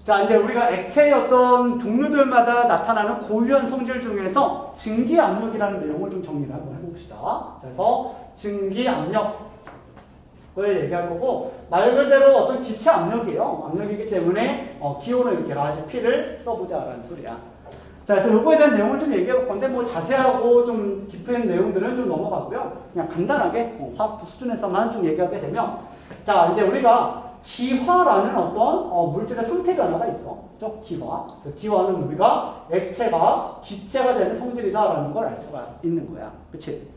자, 이제 우리가 액체의 어떤 종류들마다 나타나는 고유한 성질 중에서 증기압력이라는 내용을 좀 정리를 한번 해봅시다. 그래서 증기압력을 얘기할 거고, 말 그대로 어떤 기체 압력이에요. 압력이기 때문에 기호는 이렇게 라지 P를 써보자라는 소리야. 자, 그래서 요거에 대한 내용을 좀 얘기해 볼 건데, 뭐 자세하고 좀 깊은 내용들은 좀 넘어가고요. 그냥 간단하게 화학 수준에서만 좀 얘기하게 되면, 자, 이제 우리가 기화라는 어떤 물질의 상태 변화가 있죠. 그렇죠? 기화. 기화는 우리가 액체가 기체가 되는 성질이다라는 걸 알 수가 있는 거야. 그치?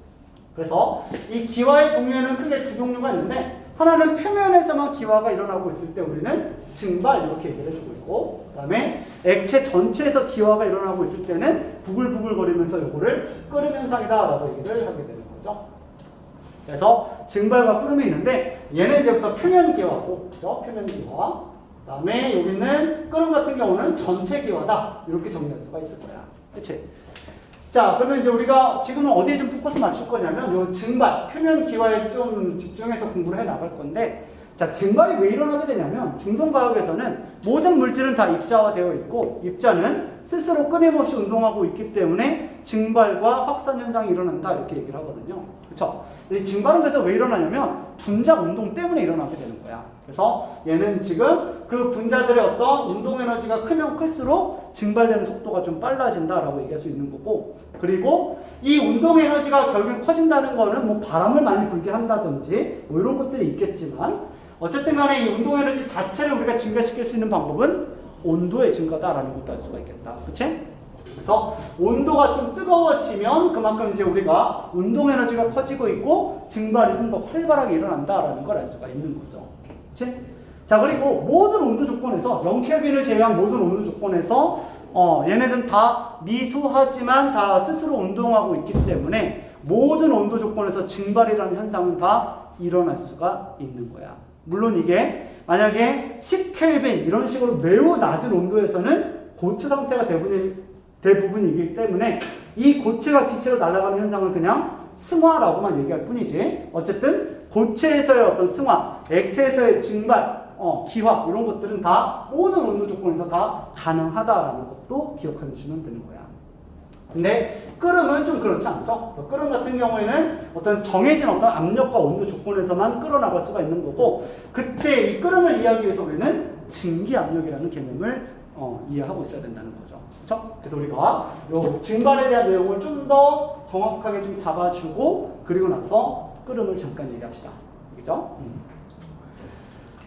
그래서 이 기화의 종류에는 크게 두 종류가 있는데, 하나는 표면에서만 기화가 일어나고 있을 때 우리는 증발 이렇게 얘기를 해주고 있고, 그 다음에 액체 전체에서 기화가 일어나고 있을 때는 부글부글거리면서 이거를 끓음 현상이다라고 얘기를 하게 되는 거죠. 그래서 증발과 끓음이 있는데, 얘는 이제부터 표면 기화고, 그죠? 표면 기화. 그 다음에 여기는 끓음 같은 경우는 전체 기화다. 이렇게 정리할 수가 있을 거야. 그치? 자, 그러면 이제 우리가 지금은 어디에 좀 포커스 맞출 거냐면, 요 증발, 표면 기화에 좀 집중해서 공부를 해 나갈 건데, 자, 증발이 왜 일어나게 되냐면, 중성과학에서는 모든 물질은 다 입자화되어 있고, 입자는 스스로 끊임없이 운동하고 있기 때문에 증발과 확산 현상이 일어난다. 이렇게 얘기를 하거든요. 그쵸? 이 증발은 그래서 왜 일어나냐면, 분자 운동 때문에 일어나게 되는 거야. 그래서 얘는 지금 그 분자들의 어떤 운동 에너지가 크면 클수록 증발되는 속도가 좀 빨라진다라고 얘기할 수 있는 거고, 그리고 이 운동 에너지가 결국 커진다는 거는 뭐 바람을 많이 불게 한다든지 뭐 이런 것들이 있겠지만, 어쨌든 간에 이 운동 에너지 자체를 우리가 증가시킬 수 있는 방법은 온도의 증가다라는 것도 알 수가 있겠다. 그치? 그래서 온도가 좀 뜨거워지면 그만큼 이제 우리가 운동 에너지가 커지고 있고 증발이 좀 더 활발하게 일어난다라는 걸 알 수가 있는 거죠. 그치? 자, 그리고 모든 온도 조건에서 0켈빈을 제외한 모든 온도 조건에서 얘네들은 다 미소하지만 다 스스로 운동하고 있기 때문에 모든 온도 조건에서 증발이라는 현상은 다 일어날 수가 있는 거야. 물론 이게 만약에 10켈빈 이런 식으로 매우 낮은 온도에서는 고체 상태가 대부분이기 때문에 이 고체가 기체로 날아가는 현상을 그냥 승화라고만 얘기할 뿐이지, 어쨌든 고체에서의 어떤 승화, 액체에서의 증발, 기화 이런 것들은 다 모든 온도 조건에서 다 가능하다라는 것도 기억해 주시면 되는 거야. 근데 끓음은 좀 그렇지 않죠? 그래서 끓음 같은 경우에는 어떤 정해진 어떤 압력과 온도 조건에서만 끓어나갈 수가 있는 거고, 그때 이 끓음을 이해하기 위해서 우리는 증기압력이라는 개념을 이해하고 있어야 된다는 거죠. 그렇죠? 그래서 우리가 요 증발에 대한 내용을 좀 더 정확하게 좀 잡아주고, 그리고 나서 끓음을 잠깐 얘기합시다. 그죠?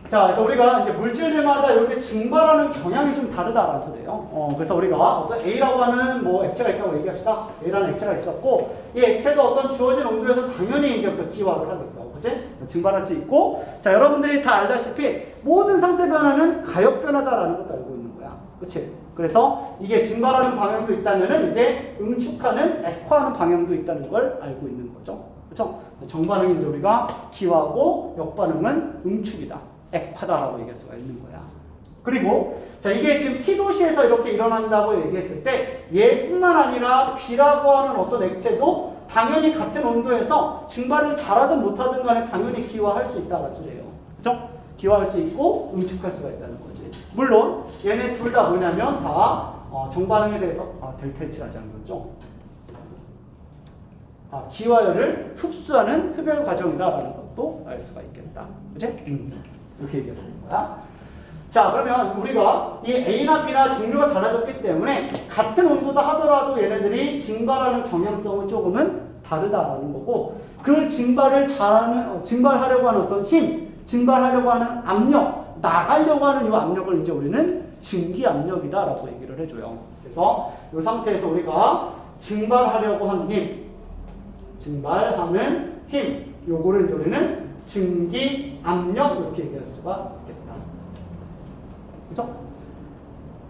자, 그래서 우리가 이제 물질들마다 이렇게 증발하는 경향이 좀 다르다라는 소리예요. 그래서 우리가 어떤 A라고 하는 뭐 액체가 있다고 얘기합시다. A라는 액체가 있었고, 이 액체가 어떤 주어진 온도에서 당연히 이제부터 기화를 하겠죠. 그치? 증발할 수 있고, 자, 여러분들이 다 알다시피 모든 상태 변화는 가역 변화다라는 것도 알고 있는 거야. 그치? 그래서 이게 증발하는 방향도 있다면은 이게 응축하는, 액화하는 방향도 있다는 걸 알고 있는 거죠. 그쵸? 정반응이 이제 우리가 기화고, 역반응은 응축이다. 액화다라고 얘기할 수가 있는 거야. 그리고 자, 이게 지금 T도시에서 이렇게 일어난다고 얘기했을 때 얘뿐만 아니라 B라고 하는 어떤 액체도 당연히 같은 온도에서 증발을 잘하든 못하든 간에 당연히 기화할 수 있다는 소리예요. 그렇죠? 기화할 수 있고 응축할 수가 있다는 거지. 물론 얘네 둘 다 뭐냐면 다 정반응에 대해서 델타를 칠하지 않은 거죠. 기화열을 흡수하는 흡열 과정이다라는 것도 알 수가 있겠다. 그치? 이렇게 얘기했는 거야. 자, 그러면 우리가 이 A나 B나 종류가 달라졌기 때문에 같은 온도다 하더라도 얘네들이 증발하는 경향성은 조금은 다르다라는 거고, 그 증발을 증발하려고 하는 어떤 힘, 증발하려고 하는 압력, 나가려고 하는 이 압력을 이제 우리는 증기압력이다라고 얘기를 해줘요. 그래서 이 상태에서 우리가 증발하려고 하는 힘, 증발하는 힘, 요거를 이제 우리는 증기압력 이렇게 얘기할 수가 있겠다. 그렇죠?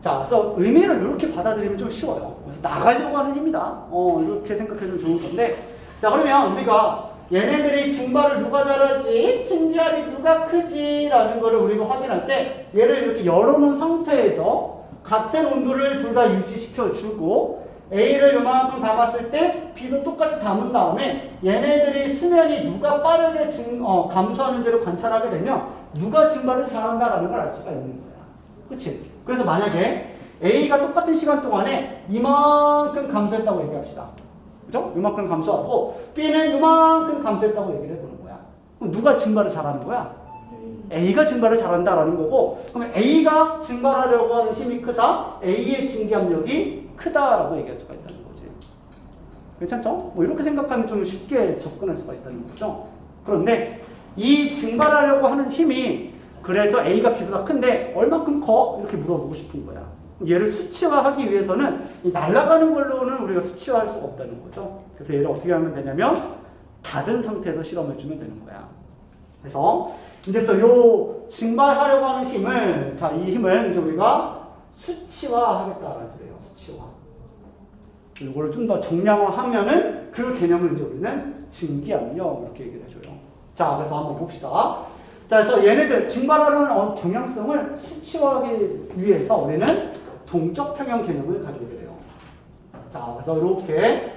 자, 그래서 의미를 이렇게 받아들이면 좀 쉬워요. 그래서 나가려고 하는 힘이다. 이렇게 생각해주면 좋은 건데, 자, 그러면 우리가 얘네들이 증발을 누가 잘하지, 증기압이 누가 크지 라는 거를 우리가 확인할 때 얘를 이렇게 열어놓은 상태에서 같은 온도를 둘 다 유지시켜주고 A를 요만큼 담았을 때 B도 똑같이 담은 다음에 얘네들이 수면이 누가 빠르게 감소하는지를 관찰하게 되면 누가 증발을 잘한다라는 걸 알 수가 있는 거야. 그치? 그래서 만약에 A가 똑같은 시간 동안에 이만큼 감소했다고 얘기합시다. 그죠? 이만큼 감소하고 B는 이만큼 감소했다고 얘기를 해보는 거야. 그럼 누가 증발을 잘하는 거야? A가 증발을 잘한다라는 거고, 그러면 A가 증발하려고 하는 힘이 크다, A의 증기압력이 크다라고 얘기할 수가 있다는 거지. 괜찮죠? 뭐 이렇게 생각하면 좀 쉽게 접근할 수가 있다는 거죠. 그런데 이 증발하려고 하는 힘이 그래서 A가 B보다 큰데 얼만큼 커? 이렇게 물어보고 싶은 거야. 얘를 수치화하기 위해서는 이 날아가는 걸로는 우리가 수치화할 수가 없다는 거죠. 그래서 얘를 어떻게 하면 되냐면 닫은 상태에서 실험해주면 되는 거야. 그래서 이제부터 요 증발하려고 하는 힘을, 자, 이 힘을 이제 우리가 수치화하겠다라는 소리예요. 수치화. 이거를 좀 더 정량화하면은 그 개념을 이제 우리는 증기압력 이렇게 얘기를 해줘요. 자, 그래서 한번 봅시다. 자, 그래서 얘네들 증발하는 경향성을 수치화하기 위해서 우리는 동적 평형 개념을 가지게 돼요. 자, 그래서 이렇게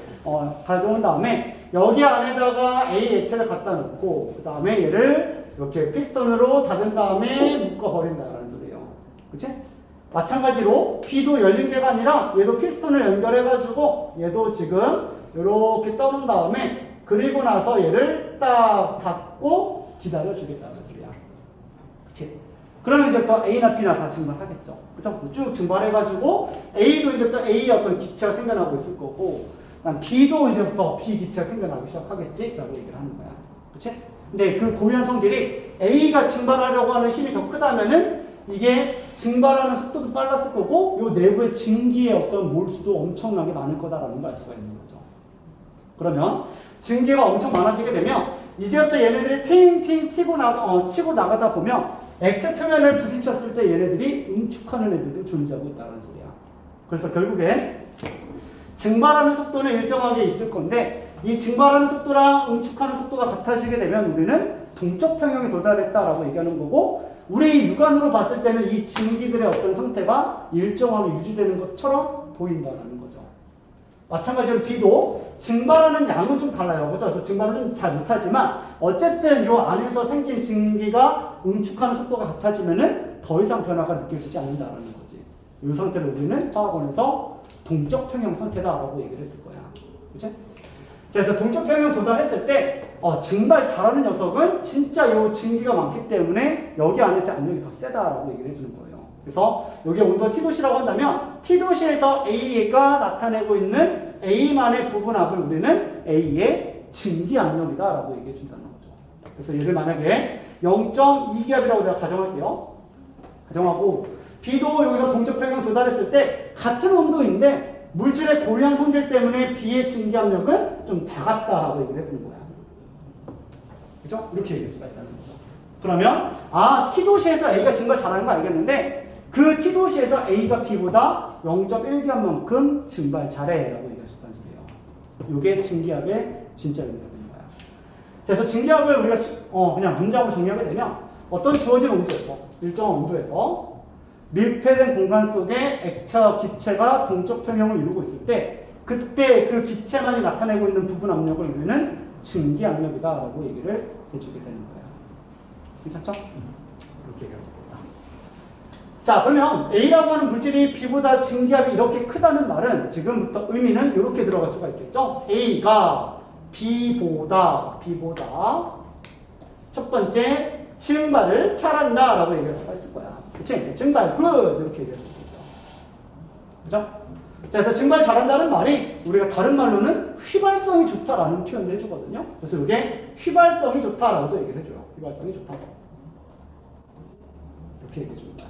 가져온 다음에 여기 안에다가 A 액체를 갖다 놓고 그 다음에 얘를 이렇게 피스톤으로 닫은 다음에 묶어버린다라는 소리예요. 그치? 마찬가지로 B도 열린 개가 아니라 얘도 피스톤을 연결해가지고 얘도 지금 이렇게 떠는 다음에 그리고 나서 얘를 딱 닫고 기다려주겠다는 소리야. 그치? 그러면 이제부터 A나 B나 다 증발하겠죠. 그쵸? 쭉 증발해가지고 A도 이제부터 A의 어떤 기체가 생겨나고 있을 거고 B도 이제부터 B 기체가 생겨나기 시작하겠지? 라고 얘기를 하는 거야. 그치? 근데 그 고유한 성질이 A가 증발하려고 하는 힘이 더 크다면은 이게 증발하는 속도도 빨랐을 거고 요 내부의 증기의 어떤 몰수도 엄청나게 많을 거다라는 걸 알 수가 있는 거죠. 그러면 증기가 엄청 많아지게 되면 이제부터 얘네들이 팅팅 치고 나가다 보면 액체 표면을 부딪혔을 때 얘네들이 응축하는 애들이 존재하고 있다는 소리야. 그래서 결국엔 증발하는 속도는 일정하게 있을 건데 이 증발하는 속도랑 응축하는 속도가 같아지게 되면 우리는 동적 평형에 도달했다라고 얘기하는 거고 우리 육안으로 봤을 때는 이 증기들의 어떤 상태가 일정하게 유지되는 것처럼 보인다는 거죠. 마찬가지로 B도 증발하는 양은 좀 달라요. 그렇죠? 그래서 증발은 잘 못하지만 어쨌든 이 안에서 생긴 증기가 응축하는 속도가 같아지면은 더 이상 변화가 느껴지지 않는다는 거지. 이 상태를 우리는 화학원에서 동적 평형 상태다라고 얘기를 했을 거야. 그치? 그래서 동적 평형 도달했을 때 증발 잘하는 녀석은 진짜 이 증기가 많기 때문에 여기 안에서 압력이 더 세다라고 얘기를 해주는 거예요. 그래서 여기 온도가 T도시라고 한다면 T도시에서 A가 나타내고 있는 A만의 부분압을 우리는 A의 증기압력이다라고 얘기해 준다는 거죠. 그래서 얘를 만약에 0.2기압이라고 내가 가정할게요. 가정하고 B도 여기서 동적 평형 도달했을 때 같은 온도인데 물질의 고유한 성질 때문에 B의 증기압력은 좀 작았다라고 얘기를 해보는 거야. 그죠? 이렇게 얘기할 수가 있다는 거죠. 그러면 T도시에서 A가 증발 잘하는 거 알겠는데 그 T도시에서 A가 B보다 0.1기압만큼 증발 잘해 라고 얘기할 수 있다는 소리예요. 이게 증기압의 진짜 의미가 되는 거야. 그래서 증기압을 우리가 그냥 문장으로 정리하게 되면 어떤 주어진 온도에서 일정한 온도에서 밀폐된 공간 속에 액체와 기체가 동적 평형을 이루고 있을 때 그때 그 기체만이 나타내고 있는 부분 압력을 우리는 증기압력이다 라고 얘기를 해주게 되는 거예요. 괜찮죠? 이렇게 얘기할 수 있겠다. 자, 그러면 A라고 하는 물질이 B보다 증기압이 이렇게 크다는 말은 지금부터 의미는 이렇게 들어갈 수가 있겠죠? A가 B보다 첫 번째 증발을 잘한다 라고 얘기할 수가 있을 거야. 그치? 증발 굿 이렇게 얘기할 수 있겠죠. 그죠? 자, 그래서 증발 잘한다는 말이 우리가 다른 말로는 휘발성이 좋다라는 표현을 해주거든요. 그래서 이게 휘발성이 좋다라고도 얘기를 해줘요. 휘발성이 좋다. 이렇게 얘기해줍니다.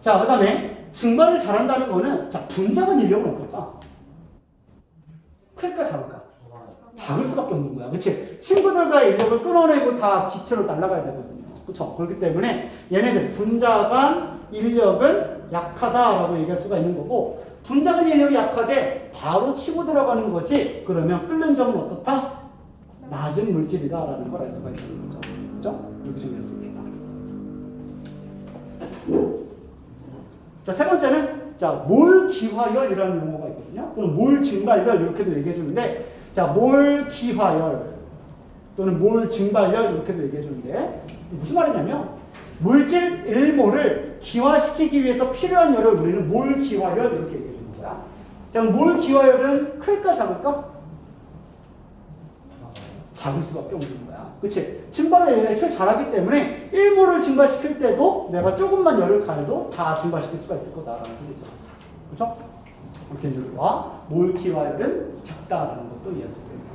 자, 그 다음에 증발을 잘한다는 거는 자, 분자간 인력은 어떨까? 클까 작을까? 작을 수밖에 없는 거야. 그치? 친구들과의 인력을 끊어내고 다 기체로 날아가야 되거든요. 그쵸? 그렇기 때문에 얘네들 분자간 인력은 약하다라고 얘기할 수가 있는 거고 분자간 인력이 약하되 바로 치고 들어가는 거지 그러면 끓는 점은 어떻다? 낮은 물질이다라는 걸 알 수가 있는 거죠. 그죠? 이렇게 정리할 수 있겠다. 자, 세 번째는 자, 몰 기화열이라는 용어가 있거든요. 또는 몰 증발열 이렇게도 얘기해 주는데 자, 몰 기화열 또는 몰 증발열 이렇게도 얘기해 주는데 무슨 말이냐면 물질 1몰을 기화시키기 위해서 필요한 열을 우리는 몰 기화열 이렇게 얘기해 주는 거야. 자, 몰 기화열은 클까 작을까? 작을 수밖에 없는 거야. 그치? 증발을 애초에 잘하기 때문에 1몰을 증발시킬 때도 내가 조금만 열을 가해도 다 증발시킬 수가 있을 거다라는 소리죠. 그렇죠? 이렇게 누르와 몰 기화열은 작다라는 것도 이해할 수 있겠네요.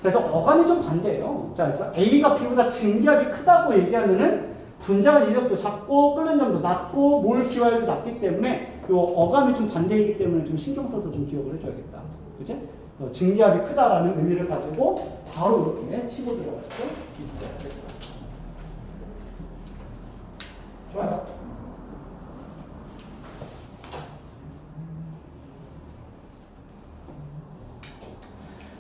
그래서 어감이 좀 반대예요. 자, 그래서 A가 B보다 증기압이 크다고 얘기하면은 분자간 이력도 작고 끓는 점도 낮고 몰 기화율도 낮기 때문에 이 어감이 좀 반대이기 때문에 좀 신경 써서 좀 기억을 해줘야겠다. 그치? 증기압이 크다라는 의미를 가지고 바로 이렇게 치고 들어갈 수 있어요. 좋아요.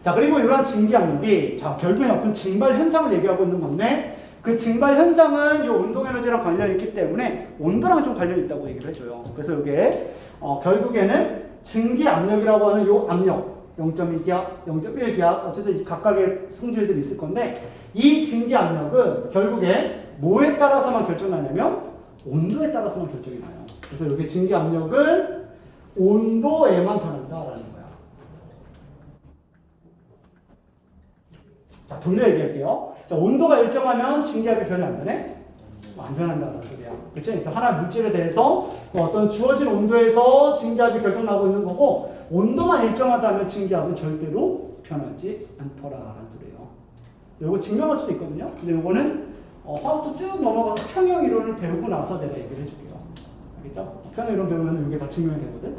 자, 그리고 이러한 증기압력이 자, 결국엔 어떤 증발 현상을 얘기하고 있는 건데 그 증발 현상은 이 운동 에너지랑 관련이 있기 때문에 온도랑 좀 관련이 있다고 얘기를 해줘요. 그래서 이게 결국에는 증기 압력이라고 하는 이 압력 0.2기압, 0.1기압 어쨌든 각각의 성질들이 있을 건데 이 증기 압력은 결국에 뭐에 따라서만 결정나냐면 온도에 따라서만 결정이 나요. 그래서 이렇게 증기 압력은 온도에만 변한다라는 거야. 자, 돌려 얘기할게요. 자, 온도가 일정하면 증기압이 변해 안 변해? 안 변한다는 소리야. 그치? 그래서 하나의 물질에 대해서 어떤 주어진 온도에서 증기압이 결정나고 있는 거고 온도만 일정하다면 증기압은 절대로 변하지 않더라라는 소리예요. 이거 증명할 수도 있거든요. 근데 이거는 화학부터 쭉 넘어가서 평형 이론을 배우고 나서 내가 얘기를 해줄게요. 알겠죠? 평형 이론 배우면 이게 다 증명이 되거든.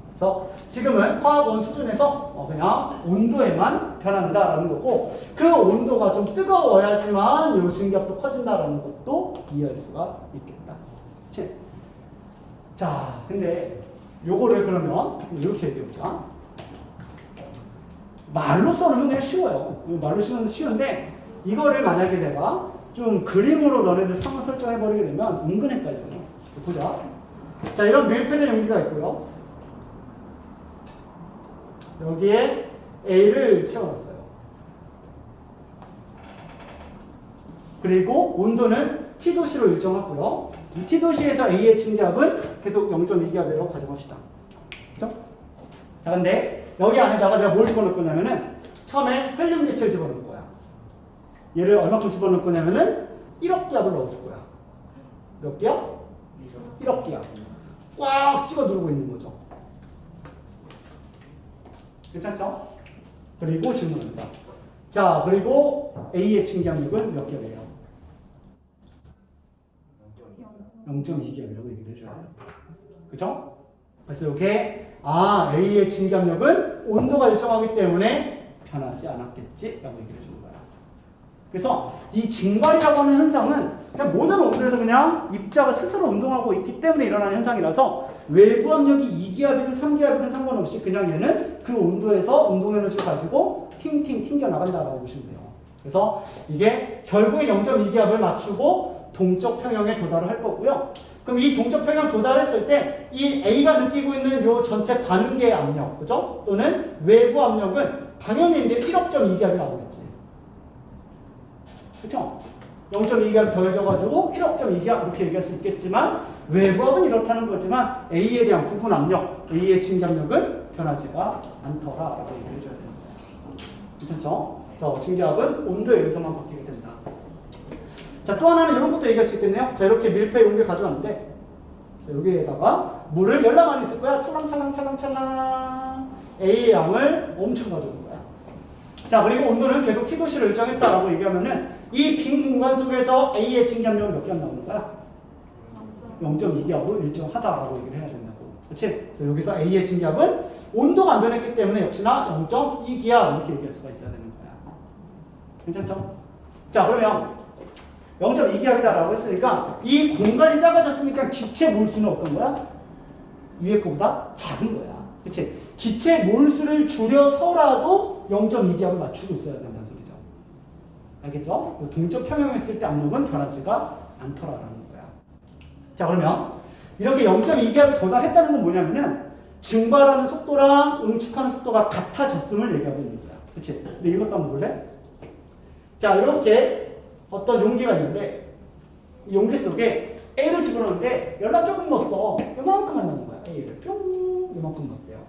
그래서 지금은 화학원 수준에서 그냥 온도에만 변한다라는 거고 그 온도가 좀 뜨거워야지만 이 증기압도 커진다라는 것도 이해할 수가 있겠다. 그치? 자, 근데 요거를 그러면 이렇게 얘기해보자. 말로 써놓으면 그냥 쉬워요. 말로 쓰면 쉬운데 이거를 만약에 내가 좀 그림으로 너네들 상황 설정해버리게 되면 은근 헷갈려요. 보자. 자, 이런 밀폐된 용기가 있고요. 여기에 A를 채워놨어요. 그리고 온도는 T도시로 일정하고요. 이 T도시에서 A의 증기압은 계속 0.2기압이라고 가정합시다. 그렇죠? 자, 근데 여기 안에다가 내가 뭘 집어넣을 거냐면은 처음에 헬륨 기체를 집어넣을 거야. 얘를 얼마큼 집어넣을 거냐면은 1억 기압을 넣어줄 거야. 몇 기압? 1억 기압. 꽉 찍어 누르고 있는 거죠. 괜찮죠? 그리고 질문합니다. 자, 그리고 A의 증기압력은 몇 기압이에요? 0.2기압이라고 얘기를 해줘요. 그죠? 그래서 이렇게 A의 증기압력은 온도가 일정하기 때문에 변하지 않았겠지? 라고 얘기를 해주는 거야. 그래서 이 증발이라고 하는 현상은 그냥 모든 온도에서 그냥 입자가 스스로 운동하고 있기 때문에 일어나는 현상이라서 외부 압력이 2기압이든 3기압이든 상관없이 그냥 얘는 그 온도에서 운동 에너지를 가지고 팅팅 튕겨 나간다라고 보시면 돼요. 그래서 이게 결국에 0.2기압을 맞추고 동적 평형에 도달을 할 거고요. 그럼 이 동적 평형 도달했을 때 이 A가 느끼고 있는 요 전체 반응계의 압력, 그죠? 또는 외부 압력은 당연히 이제 1억.2기압이 나오겠지. 그쵸? 0.2기압이 더해져가지고 1억.2기압 이렇게 얘기할 수 있겠지만 외부압은 이렇다는 거지만 A에 대한 부분 압력, A의 증기압력은 변하지가 않더라라고 얘기를 해줘야 됩니다. 괜찮죠? 그래서 증기압은 온도에 의해서만 바뀌게 된다. 자, 또 하나는 이런 것도 얘기할 수 있겠네요. 자, 이렇게 밀폐 용기를 가져왔는데 여기에다가 물을 열나 많이 있을 거야. 찰랑찰랑찰랑찰랑 A의 양을 엄청 가져온 거야. 자, 그리고 온도는 계속 T도시를 일정했다라고 얘기하면은 이 빈 공간 속에서 A의 증기압력은 몇 기압 나오는 거야? 0.2기압으로 일정하다라고 얘기를 해야 된다고. 그렇지? 그래서 여기서 A의 증기압은 온도가 안 변했기 때문에 역시나 0.2기압 이렇게 얘기할 수가 있어야 되는 거야. 괜찮죠? 자, 그러면 0.2기압이다라고 했으니까 이 공간이 작아졌으니까 기체 몰수는 어떤 거야? 위에 거보다 작은 거야. 그치? 기체 몰수를 줄여서라도 0.2기압을 맞추고 있어야 된다는 소리죠. 알겠죠? 동적 평형했을 때 압력은 변하지가 않더라라는 거야. 자, 그러면 이렇게 0.2기압을 도달했다는 건 뭐냐면은 증발하는 속도랑 응축하는 속도가 같아졌음을 얘기하고 있는 거야. 그치? 근데 이것도 한번 볼래? 자, 이렇게 어떤 용기가 있는데 이 용기 속에 A를 집어넣는데 열나 조금 넣었어. 이만큼만 넣는 거야. A를 뿅 이만큼 넣었대요.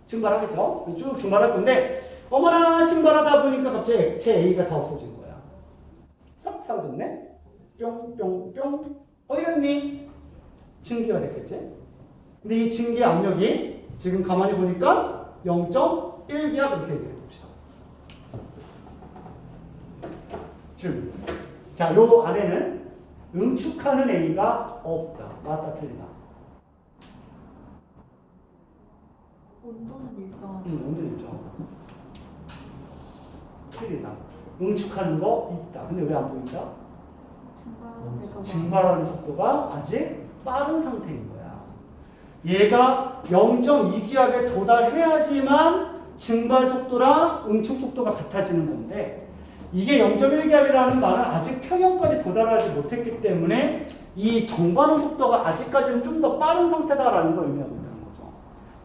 증발하겠죠? 쭉 증발할 건데 어머나 증발하다 보니까 갑자기 액체 A가 다 없어진 거야. 싹 사라졌네? 뿅뿅뿅 어디 갔니? 증기가 됐겠지? 근데 이 증기 압력이 지금 가만히 보니까 0.1기압 이렇게 얘기해 봅시다. 질문. 자, 요 안에는 응축하는 A가 없다. 맞다, 틀리다. 온도는 일정. 온도는 일정. 틀리다. 응축하는 거 있다. 근데 왜 안 보인다? 증발하는 속도가 아직 빠른 상태인 거야. 얘가 0.2기압에 도달해야지만 증발 속도랑 응축 속도가 같아지는 건데 이게 0.1기압이라는 말은 아직 평형까지 도달하지 못했기 때문에 이 정반응 속도가 아직까지는 좀 더 빠른 상태다라는 걸 의미하고 있다는 거죠.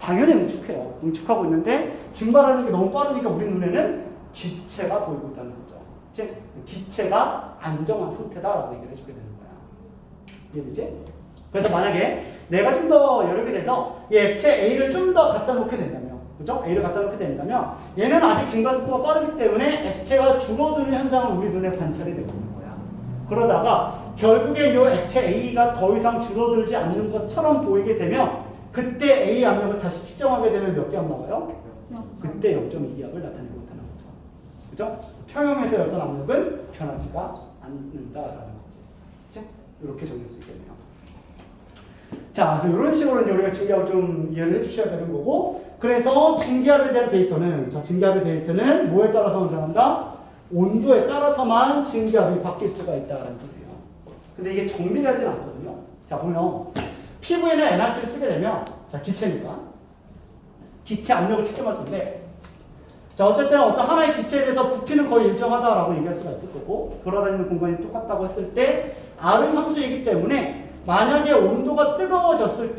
당연히 응축해요. 응축하고 있는데 증발하는 게 너무 빠르니까 우리 눈에는 기체가 보이고 있다는 거죠. 즉 기체가 안정한 상태다라고 얘기를 해주게 되는 거야. 이해되지? 그래서 만약에 내가 좀 더 여러 개 돼서 이 액체 A를 좀 더 갖다 놓게 된다면, 그죠? A를 갖다 놓게 된다면 얘는 아직 증발 속도가 빠르기 때문에 액체가 줄어드는 현상은 우리 눈에 관찰이 되고 있는 거야. 그러다가 결국에 이 액체 A가 더 이상 줄어들지 않는 것처럼 보이게 되면 그때 A 압력을 다시 측정하게 되면 몇 기압 나와요? 그때 0.2기압을 나타내고 있다는 거죠. 그죠? 평형에서의 어떤 압력은 변하지가 않는다라는 거지. 그치? 이렇게 정리할 수 있겠네요. 자, 그래서 이런 식으로 이제 우리가 증기압을 좀 이해를 해주셔야 되는 거고, 그래서 증기압에 대한 데이터는, 자, 증기압의 데이터는 뭐에 따라서 형성한다? 온도에 따라서만 증기압이 바뀔 수가 있다라는 소리예요. 근데 이게 정밀하진 않거든요. 자, 보면 피부에는 NR2를 쓰게 되면, 자, 기체니까 기체 압력을 측정할 건데, 자, 어쨌든 어떤 하나의 기체에 대해서 부피는 거의 일정하다라고 얘기할 수가 있을 거고, 돌아다니는 공간이 똑같다고 했을 때 R은 상수이기 때문에 만약에 온도가 뜨거워졌을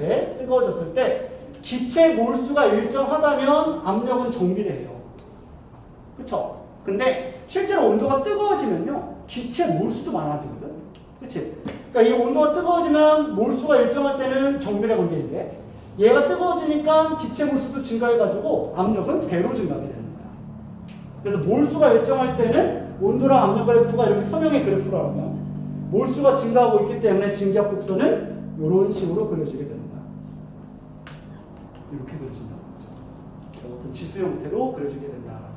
때 기체 몰수가 일정하다면 압력은 정밀해요. 그쵸? 근데 실제로 온도가 뜨거워지면요, 기체 몰수도 많아지거든. 그치? 그러니까 이 온도가 뜨거워지면 몰수가 일정할 때는 정밀의 관계인데 얘가 뜨거워지니까 기체 몰수도 증가해가지고 압력은 배로 증가하게 되는 거야. 그래서 몰수가 일정할 때는 온도랑 압력 그래프가 이렇게 서명의 그래프라면 몰수가 증가하고 있기 때문에 증기압 곡선은 이런 식으로 그려지게 되는 거야. 이렇게 그려진다는 거죠. 어떤 지수 형태로 그려지게 된다는 거야.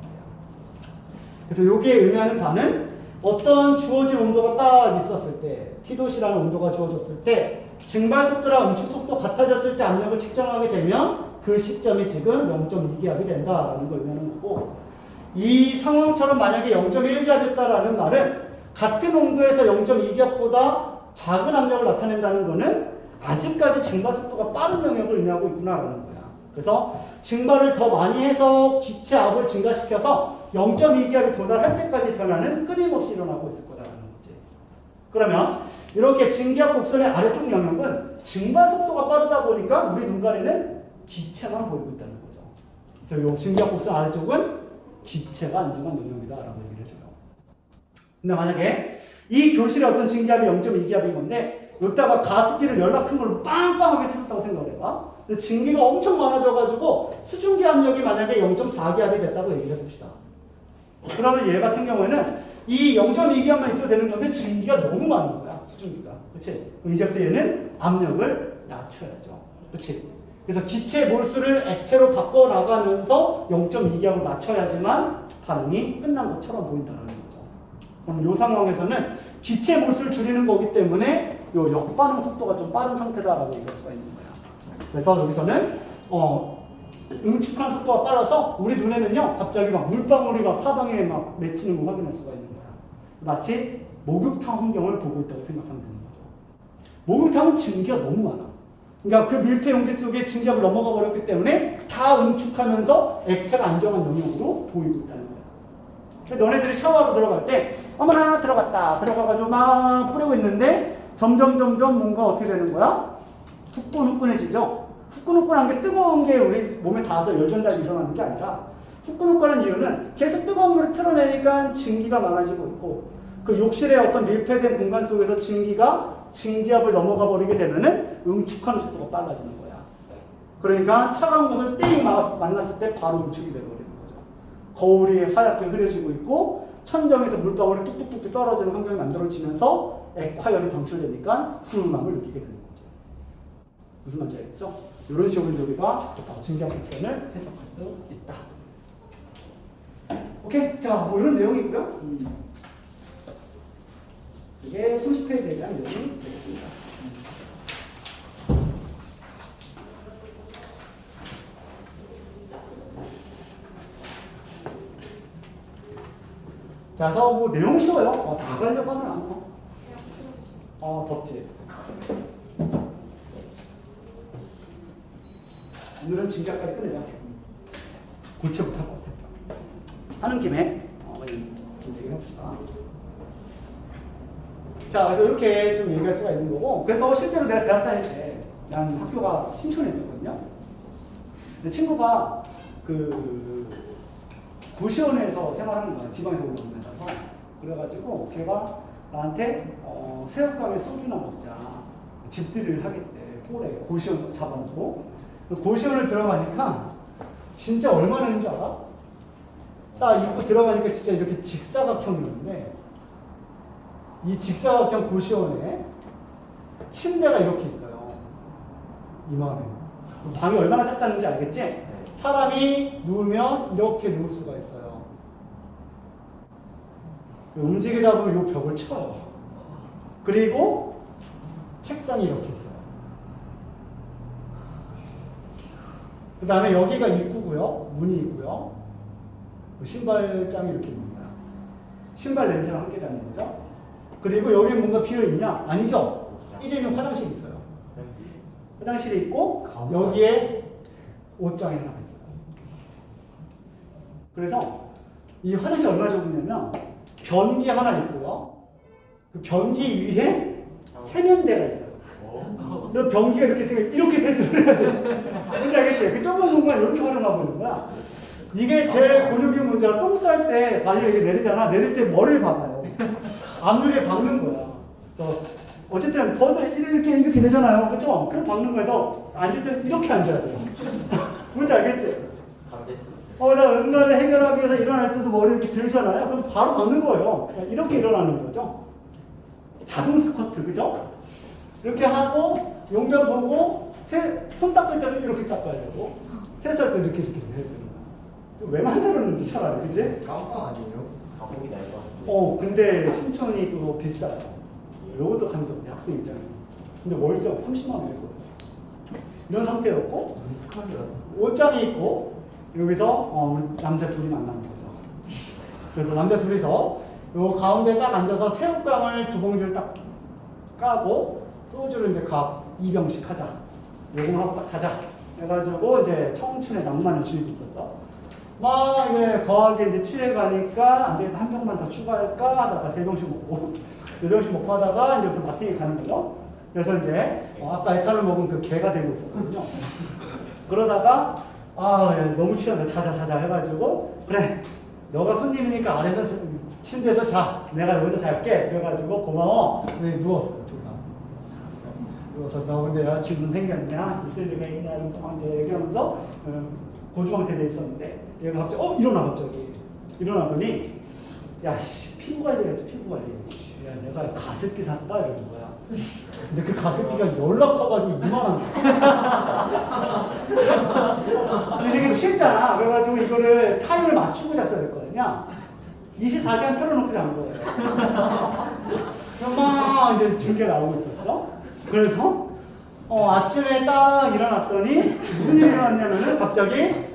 그래서 여기에 의미하는 바는 어떤 주어진 온도가 딱 있었을 때, T도시라는 온도가 주어졌을 때 증발 속도랑 응축 속도 같아졌을 때 압력을 측정하게 되면 그 시점이 지금 0.2기압이 된다라는 걸 의미하는 거고, 이 상황처럼 만약에 0.1기압이었다라는 말은 같은 온도에서 0.2기압보다 작은 압력을 나타낸다는 것은 아직까지 증발 속도가 빠른 영역을 의미하고 있구나라는 거야. 그래서 증발을 더 많이 해서 기체 압을 증가시켜서 0.2기압이 도달할 때까지 변화는 끊임없이 일어나고 있을 거다라는 거지. 그러면 이렇게 증기압 곡선의 아래쪽 영역은 증발 속도가 빠르다 보니까 우리 눈간에는 기체만 보이고 있다는 거죠. 그래서 이 증기압 곡선 아래쪽은 기체가 안정한 영역이다라고 얘기를 해줘요. 근데 만약에 이 교실의 어떤 증기압이 0.2기압인 건데 여기다가 가습기를 열나 큰 걸로 빵빵하게 틀었다고 생각을 해봐. 근데 증기가 엄청 많아져가지고 수증기 압력이 만약에 0.4기압이 됐다고 얘기를 해봅시다. 그러면 얘 같은 경우에는 이 0.2기압만 있어도 되는 건데 증기가 너무 많은 거야, 수증기가. 그치? 그럼 이제부터 얘는 압력을 낮춰야죠. 그치? 그래서 기체 몰수를 액체로 바꿔나가면서 0.2기압을 맞춰야지만 반응이 끝난 것처럼 보인다는 거죠. 그럼 이 상황에서는 기체 몰수를 줄이는 거기 때문에 이 역반응 속도가 좀 빠른 상태다라고 얘기할 수가 있는 거야. 그래서 여기서는 응축하는 속도가 빨라서 우리 눈에는요 갑자기 막 물방울이 막 사방에 막 맺히는 걸 확인할 수가 있는 거야. 마치 목욕탕 환경을 보고 있다고 생각하면 되는 거죠. 목욕탕은 증기가 너무 많아. 그러니까 그 밀폐 용기 속에 증기압을 넘어가 버렸기 때문에 다 응축하면서 액체가 안정한 영역으로 보이고 있다는 거야. 너네들이 샤워하러 들어갈 때 어머나 들어가가지고 막 뿌리고 있는데 점점 뭔가 어떻게 되는 거야? 후끈후끈해지죠? 후끈후끈한 게 뜨거운 게 우리 몸에 닿아서 열 전달이 일어나는 게 아니라 훅 끄는 이유는 계속 뜨거운 물을 틀어내니까 증기가 많아지고 있고 그 욕실의 어떤 밀폐된 공간 속에서 증기가 증기압을 넘어가 버리게 되면은 응축하는 속도가 빨라지는 거야. 그러니까 차가운 곳을 띵 만났을 때 바로 응축이 되버리는 거죠. 거울이 하얗게 흐려지고 있고 천정에서 물방울이 뚝뚝뚝뚝 떨어지는 환경이 만들어지면서 액화열이 방출되니까 훈훈함을 느끼게 되는 거죠. 무슨 말인지 알겠죠? 이런 식으로 우리가 증기압 곡선을 해석할 수 있다. 오케이? 자, 뭐 이런 내용이고요. 이게 30페이지에 대한 내용이 되겠습니다. 자, 그래서 뭐 내용 쉬워요. 다 가려고 하면 안 돼. 덥지. 오늘은 진짜까지 끝내자. 고체 못할 것 같아. 하는 김에 얘기해봅시다. 자, 그래서 이렇게 좀 얘기할 수가 있는 거고, 그래서 실제로 내가 대학 다닐 때, 난 학교가 신촌에 있었거든요. 내 친구가 고시원에서 생활하는 거야. 지방에서 올라오면서. 그래가지고 걔가 나한테 새우깡에 소주나 먹자. 집들이를 하겠대. 홀에 고시원 잡아놓고. 고시원을 들어가니까 진짜 얼마나 있는 줄 알아? 딱 입구 들어가니까 진짜 이렇게 직사각형이었는데 이 직사각형 고시원에 침대가 이렇게 있어요. 이만해. 방이 얼마나 작다는지 알겠지? 사람이 누우면 이렇게 누울 수가 있어요. 움직이다 보면 이 벽을 쳐요. 그리고 책상이 이렇게 있어요. 그 다음에 여기가 입구고요. 문이 있고요. 신발장이 이렇게 있는 거야. 신발 냄새랑 함께 자는 거죠. 그리고 여기 뭔가 비어있냐? 아니죠. 1인용 화장실이 있어요. 화장실이 있고 여기에 옷장이 하나 있어요. 그래서 이 화장실 얼마나 좁으냐면 변기 하나 있고요. 그 변기 위에 세면대가 있어요. 너 변기가 이렇게 생겨 이렇게 세수를 해야 돼. 뭔지 알겠지? 그 좁은 공간 이렇게 활용하고 있는 거야. 이게 제일 곤욕인 문제라 똥 쌀 때 바지를 이렇게 내리잖아. 내릴 때 머리를 박아요. 앞유리에 박는 거야. 어쨌든 더도 이렇게 되잖아요. 그렇죠? 그럼 박는 거에서 앉을 때 이렇게 앉아야 돼요. 뭔지 알겠지? 나 응가를 해결하기 위해서 일어날 때도 머리 이렇게 들잖아요. 그럼 바로 박는 거예요. 이렇게 일어나는 거죠. 자동 스쿼트, 그죠? 이렇게 하고 용변 보고 손 닦을 때도 이렇게 닦아야 되고 세수할 때도 이렇게 해야 되는 거야. 왜 만들었는지 차라리, 그지? 깜빵 아니에요? 가복이 날 것 같은데. 근데 신촌이 또 비싸요. 이것도 감독이 학생 입장에서. 근데 월세가 30만 원이거든요. 이런 상태였고 옷장이 있고 여기서 우리 남자 둘이 만나는 거죠. 그래서 남자 둘이서 요 가운데 딱 앉아서 새우깡을 2봉지를 딱 까고 소주를 이제 각 2병씩 하자. 요금하고 딱 자자. 해가지고 이제 청춘의 낭만을 즐기고 있었죠. 막 이제 거하게 이제 취해가니까 안 되겠다, 한 병만 더 추가할까 하다가 3병씩 먹고 4병씩 먹고 하다가 이제 또 마팅이 가는 거죠. 그래서 이제 아까 에탄올 먹은 그 개가 되고 있었거든요. 그러다가 너무 취한다, 자자 해가지고 그래 너가 손님이니까 아래서 침대에서 자, 내가 여기서 잘게. 그래가지고 고마워. 누웠어요. 누워서 너 근데 여자친구 생겼냐? 있을 리가 있냐? 이러면서 막 이제 얘기하면서 고주망태 돼 있었는데 얘가 갑자기 갑자기 일어나더니 야씨 피부 관리해야지. 피부 관리. 야 내가 가습기 샀다 이러는 거야. 근데 그 가습기가 연락 커가지고 이만한 근데 되게 취했잖아. 그래가지고 이거를 타임을 맞추고 잤어야 될 거 아니야. 24시간 틀어놓고 잔 거예요. 막 이제 징계가 나오고 있었죠. 그래서 아침에 딱 일어났더니 무슨 일이 일어났냐면은 갑자기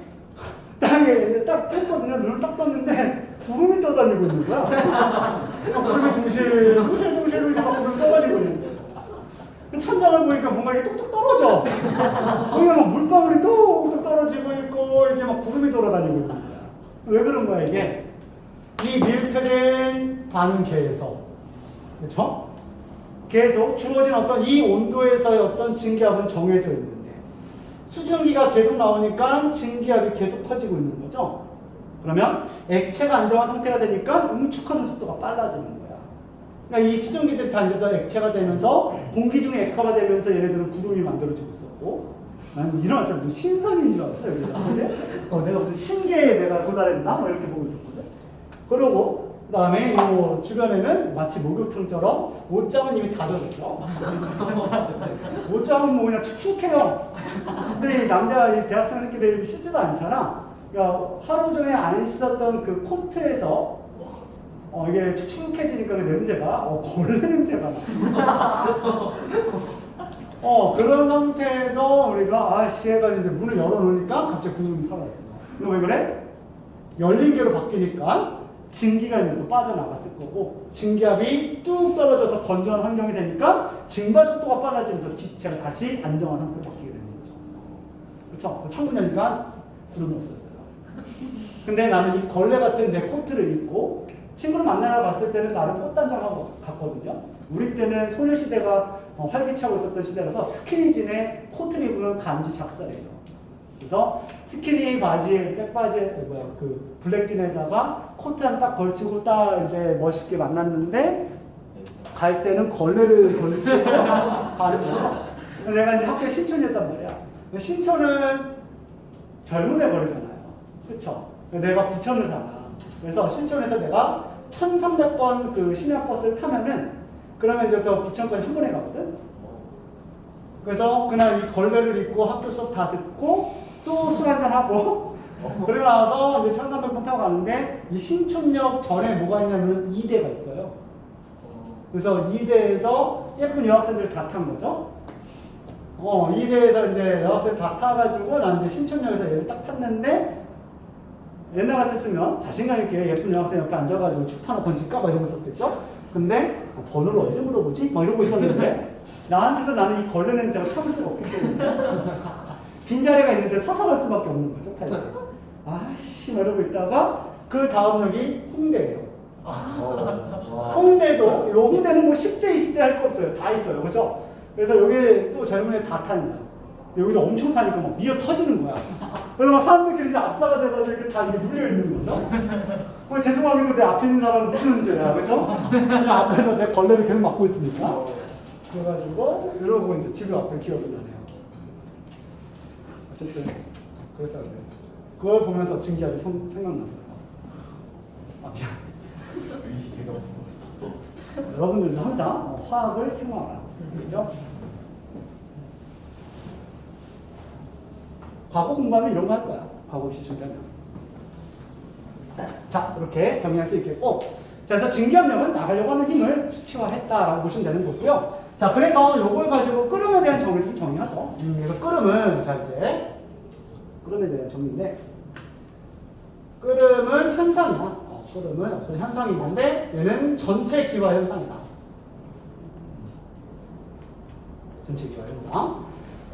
땅에 딱 폈거든요. 눈을 딱 떴는데 구름이 떠다니고 있는 거야. 구름이 둥실둥실 막 구름이 떠다니고 있는 거야. 천장을 보니까 뭔가 이게 뚝뚝 떨어져. 거기가 막 물방울이 뚝뚝 떨어지고 있고 이게 막 구름이 돌아다니고 있는 거야. 왜 그런 거야 이게? 이 밀폐된 반응계에서, 그렇죠? 계속 주어진 어떤 이 온도에서의 어떤 증기압은 정해져 있는데 수증기가 계속 나오니까 증기압이 계속 커지고 있는 거죠. 그러면 액체가 안정화 상태가 되니까 응축하는 속도가 빨라지는 거야. 그러니까 이 수증기들이 다 이제 다 액체가 되면서 공기 중에 액화가 되면서 얘네들은 구름이 만들어지고 있었고, 난 이런 사람 신선인 줄 알았어요. 그지? 내가 무슨 신기에 내가 도달했나? 뭐 이렇게 보고 있었거든. 그러고 그다음에 이 주변에는 마치 목욕탕처럼 옷장은 이미 다 젖었죠. 옷장은 뭐 그냥 축축해요. 근데 이 남자 이 대학생들끼리 씻지도 않잖아. 그러니까 하루 종일 안 씻었던 그 코트에서 이게 축축해지니까 그 냄새가 걸레 냄새가 나. 그런 상태에서 우리가 아씨 해가지고 이제 문을 열어놓으니까 갑자기 구름이 사라졌어. 이거 왜 그래? 열린 개로 바뀌니까 증기가 이제 또 빠져나갔을 거고, 증기압이 뚝 떨어져서 건조한 환경이 되니까 증발 속도가 빨라지면서 기체가 다시 안정한 상태로 바뀌게 되는 거죠. 그렇죠? 창문 열니까 구름이 없어졌어요. 근데 나는 이 걸레 같은 내 코트를 입고 친구를 만나러 갔을 때는 나름 꽃단장하고 갔거든요. 우리 때는 소녀시대가 활기차고 있었던 시대라서 스키니진에 코트를 입으면 간지 작살이에요. 그래서 스키니 바지에 백바지에 그 블랙진에다가 코트 하나 딱 걸치고 딱 이제 멋있게 만났는데 갈 때는 걸레를 걸치고 가는 거죠. 내가 이제 학교 신촌이었단 말이야. 신촌은 젊은 애 버리잖아요. 그렇죠? 내가 부천을 살아. 그래서 신촌에서 내가 1300번 그 심야버스를 타면은 그러면 이제 또 부천까지 한 번에 가거든. 그래서 그날 이 걸레를 입고 학교 수업 다 듣고 또 술 한잔 하고 그러고 나서 이제 1300번 타고 가는데 이 신촌역 전에 뭐가 있냐면 2대가 있어요. 그래서 2대에서 예쁜 여학생들 다 탄 거죠. 2대에서 이제 여학생들 다 타가지고 난 이제 신촌역에서 얘를 딱 탔는데 옛날 같았으면 자신감 있게 예쁜 여학생 옆에 앉아가지고 축 하나 던질까 막 이러고 있었겠죠. 근데 번호를 언제 물어보지? 막 이러고 있었는데 나한테서 나는 이 걸레 냄새가 참을 수가 없기 때문에 빈자리가 있는데 서서 갈 수밖에 없는 거죠. 타이어. 아씨 막 이러고 있다가 그 다음 역이 홍대예요. 홍대도 요 홍대는 뭐 10대 20대 할 거 없어요. 다 있어요. 그죠? 그래서 여기 또 젊은 애 다 타는 거야. 여기서 엄청 타니까 막 미어 터지는 거야. 그래서 막 사람들끼리 이제 압사가 돼가지고 이렇게 다 이렇게 눌려 있는 거죠. 죄송하게도 내 앞에 있는 사람은 무슨 죄야, 그죠? 그냥 앞에서 내 걸레를 계속 맡고 있으니까. 그래가지고 이러고 이제 집에 왔던 기억이 나네요. 어쨌든 그랬어요. 그걸 보면서 증기압이 생각났어요. 아 미안. 여러분들도 항상 화학을 생각하라. 그죠? 과거 공부하면 이런 거 할 거야. 과거 없이 준비하면. 자, 이렇게 정리할 수 있겠고. 자, 그래서 증기압력은 나가려고 하는 힘을 수치화했다라고 보시면 되는 거고요. 자, 그래서 요걸 가지고 끓음에 대한 정의를 좀 정리하죠. 그래서 끓음은, 자, 이제, 끓음에 대한 정의인데, 끓음은 현상이야. 끓음은 어떤 현상이 있는데, 얘는 전체 기화 현상이다. 전체 기화 현상.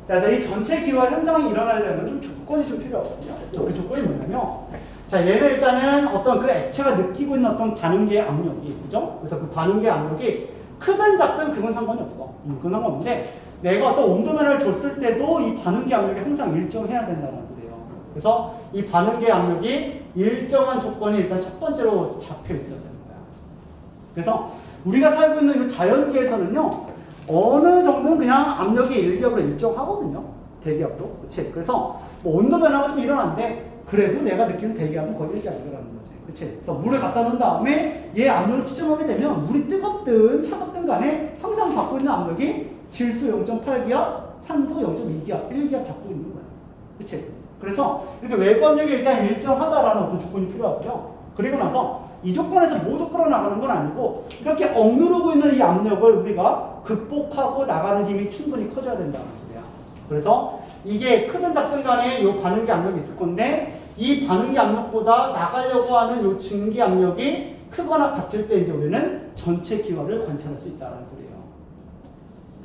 자, 그래서 이 전체 기화 현상이 일어나려면 좀 조건이 좀 필요하거든요. 그 조건이 뭐냐면, 자, 얘는 일단은 어떤 그 액체가 느끼고 있는 어떤 반응계의 압력이, 그죠? 그래서 그 반응계의 압력이 크든 작든 그건 상관이 없어. 그건 상관없는데, 내가 어떤 온도 변화를 줬을 때도 이 반응계 압력이 항상 일정해야 된다는 소리예요. 그래서 이 반응계 압력이 일정한 조건이 일단 첫 번째로 잡혀 있어야 되는 거야. 그래서 우리가 살고 있는 이 자연계에서는요, 어느 정도는 그냥 압력이 일기압으로 일정하거든요. 대기압도. 그치? 그래서 뭐 온도 변화가 좀 일어난데, 그래도 내가 느끼는 대기압은 거의 일기압이라는 거지. 그치? 그래서 물을 갖다 놓은 다음에 얘 압력을 측정하게 되면 물이 뜨겁든 차갑든 간에 항상 갖고 있는 압력이 질소 0.8기압, 산소 0.2기압, 1기압 잡고 있는 거야. 그치? 그래서 이렇게 외부 압력이 일단 일정하다라는 어떤 조건이 필요하고요. 그리고 나서 이 조건에서 모두 끌어나가는 건 아니고 이렇게 억누르고 있는 이 압력을 우리가 극복하고 나가는 힘이 충분히 커져야 된다는 소리야. 그래서 이게 크든 작든 간에 이 반응기 압력이 있을 건데 이 반응기 압력보다 나가려고 하는 이 증기 압력이 크거나 같을 때 이제 우리는 전체 기화를 관찰할 수 있다는 소리예요.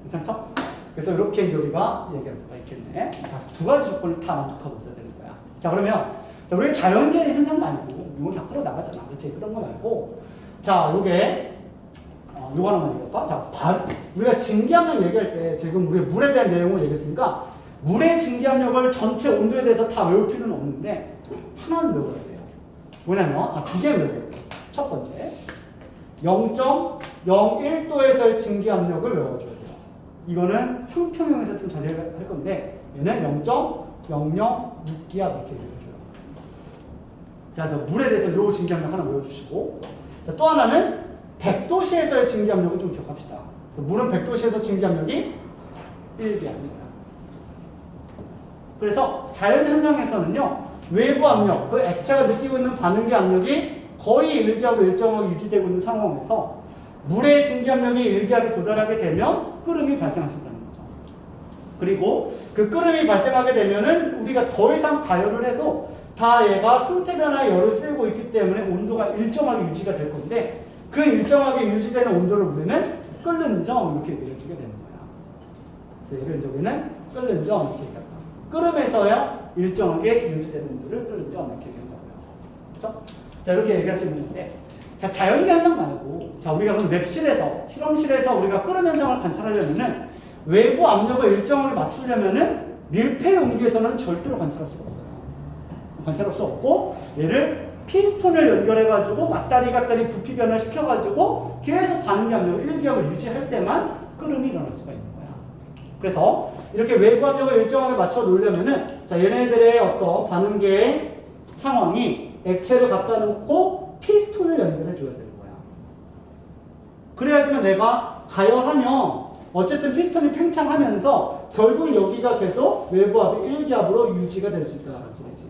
괜찮죠? 그래서 이렇게 이제 우리가 얘기할 수가 있겠네. 자, 두 가지 조건을 다 만족하고 있어야 되는 거야. 자, 그러면 우리 자연계의 현상 말고 이거 다 끌어나가잖아. 그렇지? 그런 거 말고 자, 요게 요거 하나만 얘기할까? 자, 우리가 증기압력 얘기할 때 지금 우리가 물에 대한 내용을 얘기했으니까 물의 증기압력을 전체 온도에 대해서 다 외울 필요는 없는데 하나는 외워야 돼요. 뭐냐면 두 개는 여기. 첫 번째 0.01도에서의 증기압력을 외워줘야 돼요. 이거는 상평형에서 좀 자세히 할 건데 얘는 0.00 기압 이렇게 외워줘요. 자, 그래서 물에 대해서 요 증기압력 하나 외워주시고, 자, 또 하나는 100도씨에서의 증기압력을 좀 기억합시다. 물은 100도씨에서 증기압력이 1기압입니다. 그래서 자연현상에서는요, 외부 압력, 그 액체가 느끼고 있는 반응기 압력이 거의 1기압으로 일정하게 유지되고 있는 상황에서 물의 증기압력이 1기압에 도달하게 되면 끓음이 발생할 수 있다는 거죠. 그리고 그 끓음이 발생하게 되면은 우리가 더 이상 가열을 해도 다 얘가 상태 변화에 열을 쓰고 있기 때문에 온도가 일정하게 유지가 될 건데 그 일정하게 유지되는 온도를 우리는 끓는 점 이렇게 얘기를 해주게 되는 거야. 그래서 얘를 여기는 끓는 점 이렇게 얘기할까. 끓음에서야 일정하게 유지되는 온도를 끓는 점 이렇게 얘기한다고요. 그렇죠? 자, 이렇게 얘기할 수 있는 건데, 자, 자연계 현상 말고, 자, 우리가 그럼 랩실에서, 실험실에서 우리가 끓음 현상을 관찰하려면은 외부 압력을 일정하게 맞추려면은 밀폐 용기에서는 절대로 관찰할 수가 없어요. 관찰할 수 없고, 얘를 피스톤을 연결해가지고 맞다리 갔다리 부피 변화를 시켜가지고 계속 반응기 압력을 1기압을 유지할 때만 끓음이 일어날 수가 있는 거야. 그래서 이렇게 외부 압력을 일정하게 맞춰 놓으려면은, 자, 얘네들의 어떤 반응계의 상황이 액체를 갖다 놓고 피스톤을 연결해 줘야 되는 거야. 그래야지만 내가 가열하면 어쨌든 피스톤이 팽창하면서 결국 여기가 계속 외부압이 1기압으로 유지가 될 수 있다는 소리지.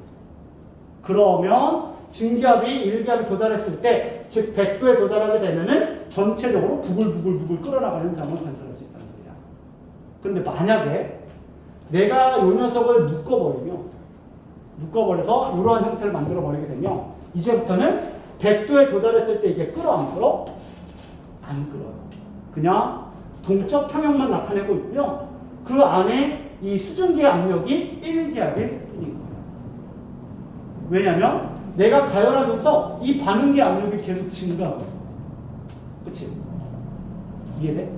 그러면 증기압이 1기압에 도달했을 때, 즉 100도에 도달하게 되면은 전체적으로 부글부글 끓어나가는 현상을 관찰할 수 있다는 소리야. 그런데 만약에 내가 이 녀석을 묶어버려서 이러한 형태를 만들어버리게 되면 이제부터는 100도에 도달했을 때 이게 끓어 안 끓어? 안 끓어요. 그냥 동적 평형만 나타내고 있고요. 그 안에 이 수증기의 압력이 1기압일 뿐인 거예요. 왜냐면 내가 가열하면서 이 반응기 압력이 계속 증가하고 있어요. 그치? 이해돼?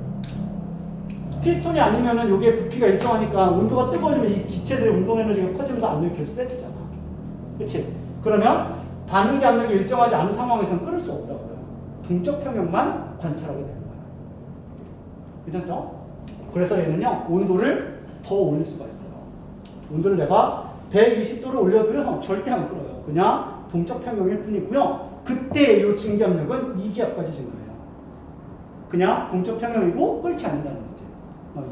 피스톤이 아니면은 요게 부피가 일정하니까 온도가 뜨거워지면 이 기체들의 운동 에너지가 커지면서 압력이 계속 세지잖아. 그치? 그러면 반응기 압력이 일정하지 않은 상황에서는 끓을 수 없다고요. 동적 평형만 관찰하게 되는 거야. 괜찮죠? 그래서 얘는요, 온도를 더 올릴 수가 있어요. 온도를 내가 120도를 올려도요, 절대 안 끓어요. 그냥 동적 평형일 뿐이고요. 그때 이 증기압력은 2기압까지 증가해요. 그냥 동적 평형이고 끓지 않는다는 거지.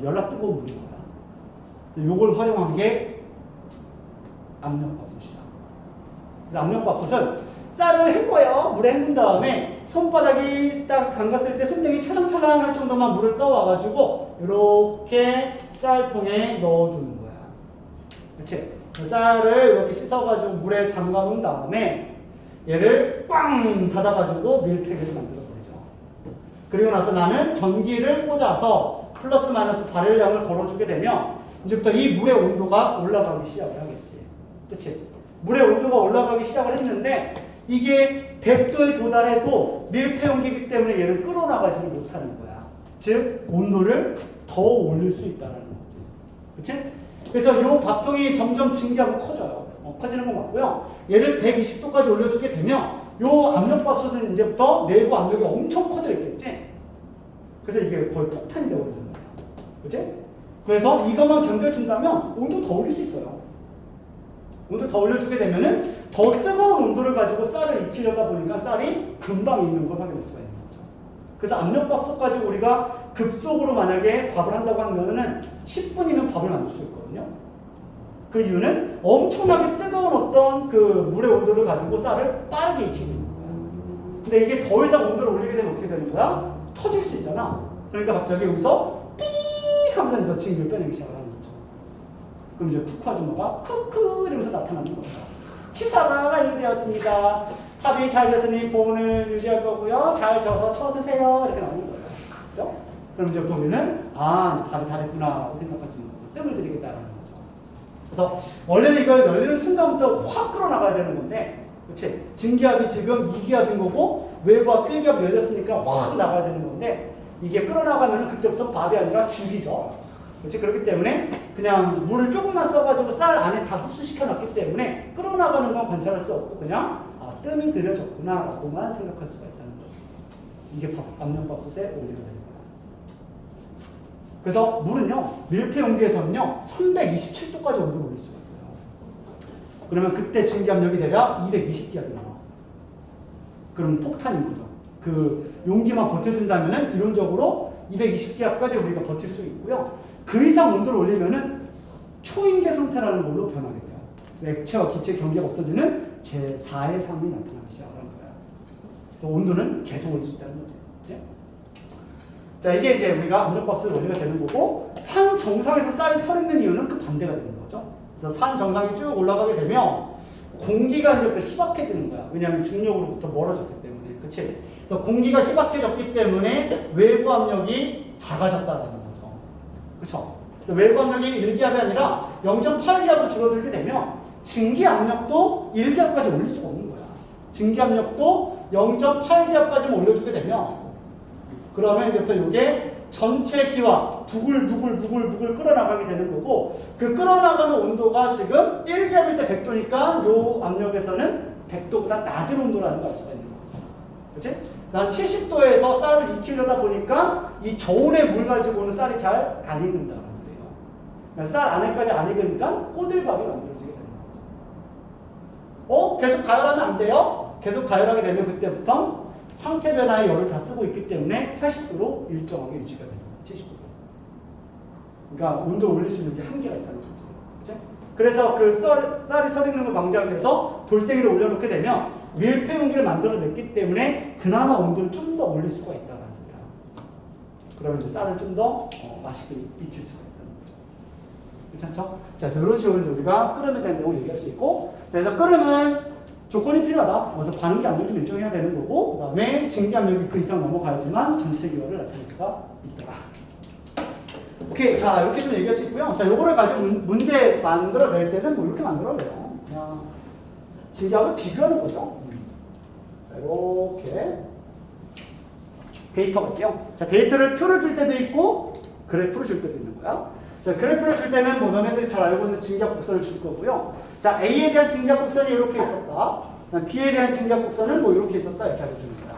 연락 뜨거운 물인 거야. 요걸 활용한 게 압력밥솥이야. 압력밥솥은 쌀을 헹궈요. 물에 헹군 다음에 손바닥이 딱 담갔을 때 손등이 찰랑찰랑 할 정도만 물을 떠와가지고 이렇게 쌀통에 넣어주는 거야. 그치? 쌀을 이렇게 씻어가지고 물에 잠가 놓은 다음에 얘를 꽝 닫아가지고 밀폐기를 만들어버리죠. 그리고 나서 나는 전기를 꽂아서 플러스 마이너스 발열량을 걸어주게 되면 이제부터 이 물의 온도가 올라가기 시작을 하겠지. 그치? 물의 온도가 올라가기 시작을 했는데 이게 100도에 도달해도 밀폐 용기이기 때문에 얘를 끌어나가지는 못하는 거야. 즉 온도를 더 올릴 수 있다는 거지. 그치? 그래서 이 밥통이 점점 증기하고 커져요. 커지는 건 맞고요. 얘를 120도까지 올려주게 되면 이 압력밥솥은 이제부터 내부 압력이 엄청 커져 있겠지? 그래서 이게 거의 폭탄이 되어버리는 거야. 그치? 그래서 이것만 견뎌준다면 온도 더 올릴 수 있어요. 온도 더 올려주게 되면은 더 뜨거운 온도를 가지고 쌀을 익히려다 보니까 쌀이 금방 익는 걸 확인할 수가 있는 거죠. 그래서 압력밥솥까지 우리가 급속으로 만약에 밥을 한다고 하면은 10분이면 밥을 만들 수 있거든요. 그 이유는 엄청나게 뜨거운 어떤 그 물의 온도를 가지고 쌀을 빠르게 익히는 거예요. 근데 이게 더 이상 온도를 올리게 되면 어떻게 되는 거야? 터질 수 있잖아. 그러니까 갑자기 여기서 삐 하면서 몇 층을 빼내기 시작하는 거죠. 그럼 이제 쿠크 아줌마가 크크 이러면서 나타나는 거예요. 치사가 완료되었습니다. 합이 잘 됐으니 보온을 유지할 거고요. 잘 져서 쳐드세요. 이렇게 나오는 거예요. 그죠? 그럼 이제 우리는 밥이 다 됐구나라고 생각할 수 있는 거죠. 뜸을 들이겠다라는 거죠. 그래서 원래는 이걸 열리는 순간부터 확 끌어나가야 되는 건데, 그치? 증기압이 지금 2기압인 거고 외부압 1기압 열렸으니까 확 나가야 되는 건데 이게 끌어나가면 그때부터 밥이 아니라 죽이죠. 그렇지? 그렇기 때문에 그냥 물을 조금만 써가지고 쌀 안에 다 흡수시켜 놨기 때문에 끌어나가는 건 관찰할 수 없고 그냥 뜸이 들여졌구나라고만 생각할 수가 있다는 거죠. 이게 압력밥솥의 원리가 되는 거야. 그래서 물은요, 밀폐 용기에서는요 327도까지 온도를 올릴 수가 있어요. 그러면 그때 증기압력이 대략 220기압이 나와. 그럼 폭탄인 거죠. 그 용기만 버텨준다면은 이론적으로 220기압까지 우리가 버틸 수 있고요. 그 이상 온도를 올리면은 초인계 상태라는 걸로 변하게 돼요. 액체와 기체 경계가 없어지는 제4의 상이 나타나기 시작하는 거야. 그래서 온도는 계속 올릴 수 있다는 거죠. 그치? 자, 이게 이제 우리가 압력밥솥의 원리가 되는 거고, 산 정상에서 쌀이 서있는 이유는 그 반대가 되는 거죠. 그래서 산 정상이 쭉 올라가게 되면 공기가 이제부터 희박해지는 거야. 왜냐하면 중력으로부터 멀어졌기 때문에. 그치? 그래서 공기가 희박해졌기 때문에 외부 압력이 작아졌다는 거죠. 그쵸? 외부 압력이 1기압이 아니라 0.8기압으로 줄어들게 되면 증기 압력도 1기압까지 올릴 수가 없는 거야. 증기 압력도 0.8기압까지만 올려주게 되면 그러면 이제부터 이게 전체 기와 부글부글 끌어나가게 되는 거고, 그 끌어나가는 온도가 지금 1기압일 때 100도니까 이 압력에서는 100도보다 낮은 온도라는 걸 알 수가 있는 거죠. 그치? 난 70도에서 쌀을 익히려다 보니까 이 저온의 물 가지고는 쌀이 잘 안 익는다는 거예요. 쌀 안에까지 안 익으니까 꼬들밥이 만들어지게 되는 거죠. 계속 가열하면 안 돼요? 계속 가열하게 되면 그때부터 상태 변화의 열을 다 쓰고 있기 때문에 80도로 일정하게 유지가 됩니다. 70도로. 그러니까 온도를 올릴 수 있는 게 한계가 있다는 거죠. 그치? 그래서 그 쌀이 설익는 걸 방지하기 위해서 돌덩이를 올려놓게 되면 밀폐 용기를 만들어냈기 때문에 그나마 온도를 좀 더 올릴 수가 있다는 거예요. 그러면 이제 쌀을 좀 더 맛있게 익힐 수가 있다는 거죠. 괜찮죠? 자, 그래서 이런 식으로 우리가 끓음에 대한 내용을 얘기할 수 있고, 자, 그래서 끓음은 조건이 필요하다. 그래서 반응기 압력을 좀 일정해야 되는 거고, 그 다음에 증기 압력이 그 이상 넘어가야지만 전체 기호를 나타낼 수가 있더라. 오케이. 자, 이렇게 좀 얘기할 수 있고요. 자, 요거를 가지고 문제 만들어낼 때는 뭐 이렇게 만들어내요. 그냥 증기압을 비교하는 거죠. 자, 이렇게 데이터가 있죠. 자, 데이터를 표를 줄 때도 있고, 그래프를 줄 때도 있는 거야. 자, 그래프를 줄 때는 뭐 너네들이 잘 알고 있는 증기압 곡선을 줄 거고요. 자, A에 대한 증기압 곡선이 이렇게 있었다. B에 대한 증기압 곡선은 뭐 이렇게 있었다. 이렇게 알려주는 거야.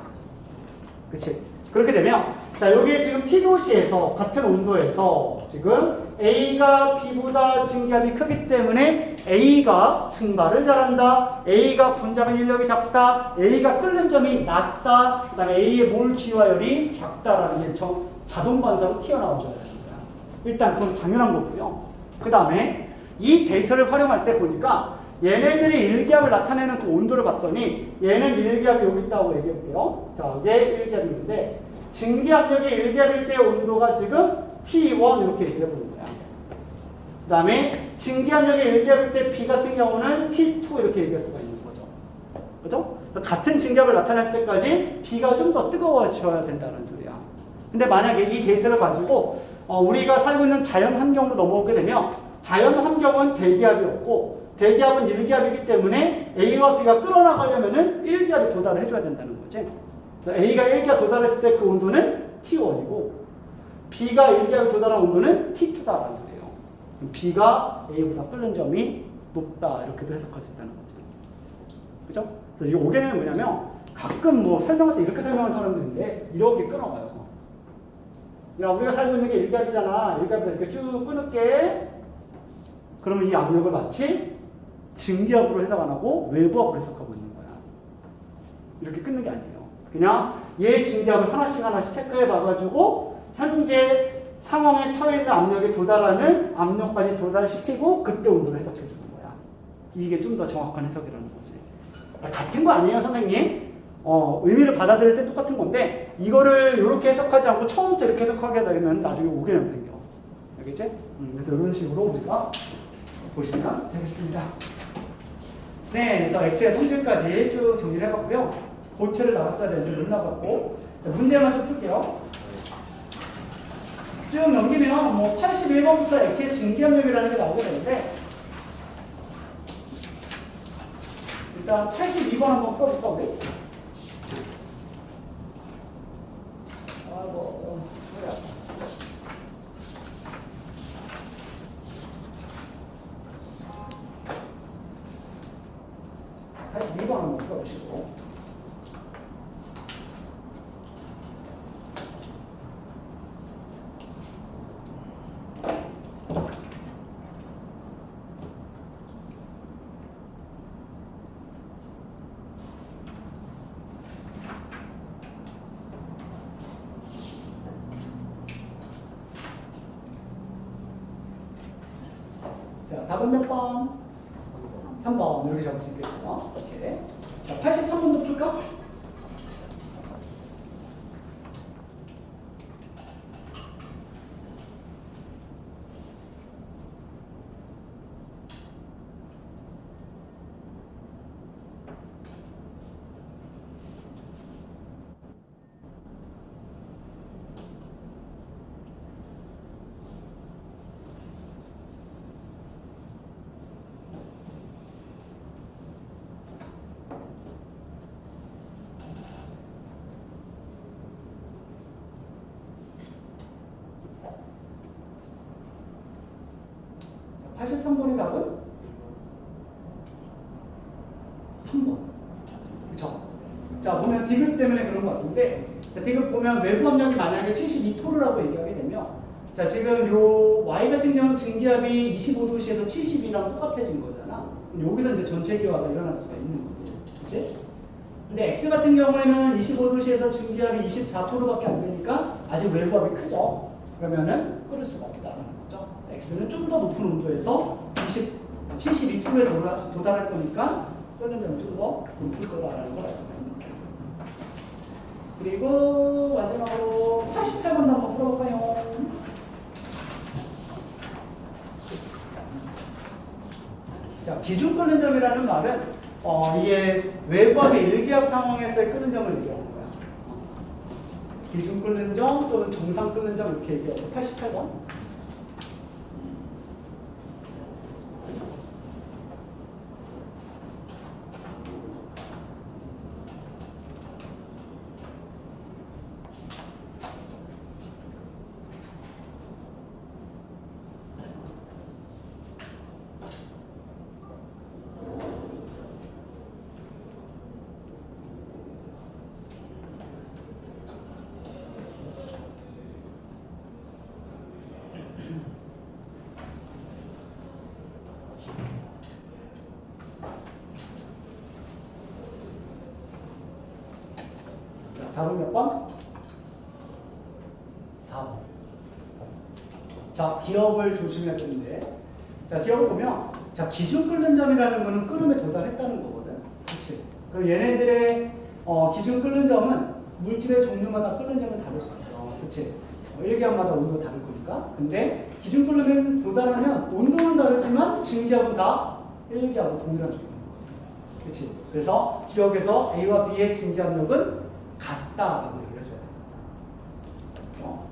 그치? 그렇게 되면, 자, 여기에 지금 T도시에서, 같은 온도에서 지금 A가 B보다 증기압이 크기 때문에 A가 증발을 잘한다. A가 분자간 인력이 작다. A가 끓는 점이 낮다. 그 다음에 A의 몰 기화열이 작다라는 게 자동 반사로 튀어나오셔야 되는 거야. 일단 그건 당연한 거고요. 그 다음에 이 데이터를 활용할 때 보니까 얘네들이 1기압을 나타내는 그 온도를 봤더니 얘는 1기압이 여기 있다고 얘기해 볼게요. 자, 이게 1기압인데 증기압력이 1기압일 때의 온도가 지금 T1 이렇게 얘기해 보는 거야. 그 다음에 증기압력이 1기압일 때 B 같은 경우는 T2 이렇게 얘기할 수가 있는 거죠. 그죠? 같은 증기압을 나타낼 때까지 B가 좀 더 뜨거워져야 된다는 소리야. 근데 만약에 이 데이터를 가지고 우리가 살고 있는 자연 환경으로 넘어오게 되면 자연 환경은 대기압이었고 대기압은 1기압이기 때문에 A와 B가 끌어나가려면은 1기압이 도달을 해줘야 된다는 거지. 그래서 A가 1기압 도달했을 때 그 온도는 T1이고 B가 1기압 도달한 온도는 T2다라는 거예요. B가 A보다 끓는 점이 높다 이렇게도 해석할 수 있다는 거죠. 그죠? 그래서 이게 오개는 뭐냐면 가끔 뭐 설명할 때 이렇게 설명하는 사람도 있는데 이렇게 끊어가요. 야, 우리가 살고 있는 게 1기압이잖아. 1기압에서 이렇게 쭉 끊을게. 그러면 이 압력을 마치 증기압으로 해석 안 하고 외부압으로 해석하고 있는 거야. 이렇게 끊는 게 아니에요. 그냥 얘 증기압을 하나씩 체크해 봐가지고 현재 상황에 처해 있는 압력에 도달하는 압력까지 도달시키고 그때 온도를 해석해 주는 거야. 이게 좀 더 정확한 해석이라는 거지. 같은 거 아니에요, 선생님? 의미를 받아들일 때 똑같은 건데 이거를 이렇게 해석하지 않고 처음부터 이렇게 해석하게 되면 나중에 오개념 생겨. 알겠지? 그래서 이런 식으로 우리가 보시면 되겠습니다. 네, 그래서 X의 성질까지 쭉 정리를 해봤고요. 고체를 나갔어야 되는데 못 나갔고, 자, 문제만 좀 풀게요. 쭉 넘기면 뭐 81번부터 X의 증기압력이라는 게 나오게 되는데 일단 82번 한번 풀어볼까 우리? 뭐야. 82번 한번 풀어볼까? 써보시고. 자, 답은 몇 번? 3번. 이렇게 잡을 수 있겠죠. 오케이. 자, 83번도 풀까? 자, 83번의 답은 3번. 그쵸? 자, 보면 디귿 때문에 그런 것 같은데, 자, 디귿 보면 외부 압력이 만약에 72토르라고 얘기하게 되면, 자, 지금 요 Y 같은 경우는 증기압이 25도씨에서 70이랑 똑같아진 거잖아. 그럼 여기서 이제 전체 기화가 일어날 수가 있는 거지. 그치? 근데 X 같은 경우에는 25도씨에서 증기압이 24토르밖에 안 되니까 아직 외부압이 크죠. 그러면은 끓을 수가 없다는 거죠. X는 좀 더 높은 온도에서 72토르에 도달할 거니까 끓는 점이 좀 더 높을 거다라는 걸 알 수가 있는 거예요. 그리고 마지막으로 88번도 한번 풀어볼까요? 자, 기준 끓는 점이라는 말은 이게 외부압의 일기압 상황에서의 끓는 점을 얘기하는 거야. 기준 끓는 점 또는 정상 끓는 점 이렇게 얘기하고 88번. 답은 몇 번? 4번. 자, 기억을 조심해야 되는데, 자, 기억을 보면, 자, 기준 끓는 점이라는 거는 끓음에 도달했다는 거거든. 그치? 그럼 얘네들의 기준 끓는 점은 물질의 종류마다 끓는 점은 다를 수 있어. 그치? 일기압마다 온도가 다를 거니까. 근데 기준 끓음에 도달하면 온도는 다르지만 증기압은 다 일기압과 동일한 종류인 거거든. 그치? 그래서 기억에서 A와 B의 증기압력은 같다라고 얘기를 해줘야 돼요.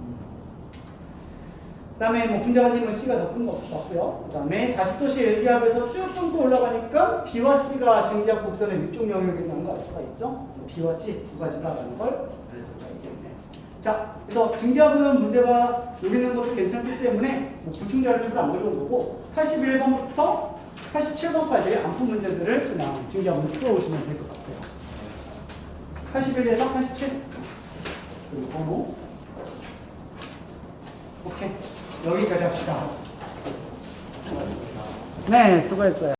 그 다음에 뭐 분자관님은 C가 더 큰 거 같고요. 그 다음에 40도씨 일기압에서 쭉 뚫고 올라가니까 B와 C가 증기압 곡선의 위쪽 영역에 있는 거 알 수가 있죠. B와 C 두 가지다라는 걸 알 수가 있겠네. 자, 그래서 증기압은 문제가 여기 있는 것도 괜찮기 때문에 뭐 보충자료를 안 그려보고 81번부터 87번까지 안푼 문제들을 그냥 증기압을 풀어오시면 될 것 같아요. 81에서 87. 그리고 번호. 오케이. 여기까지 합시다. 네, 수고했어요.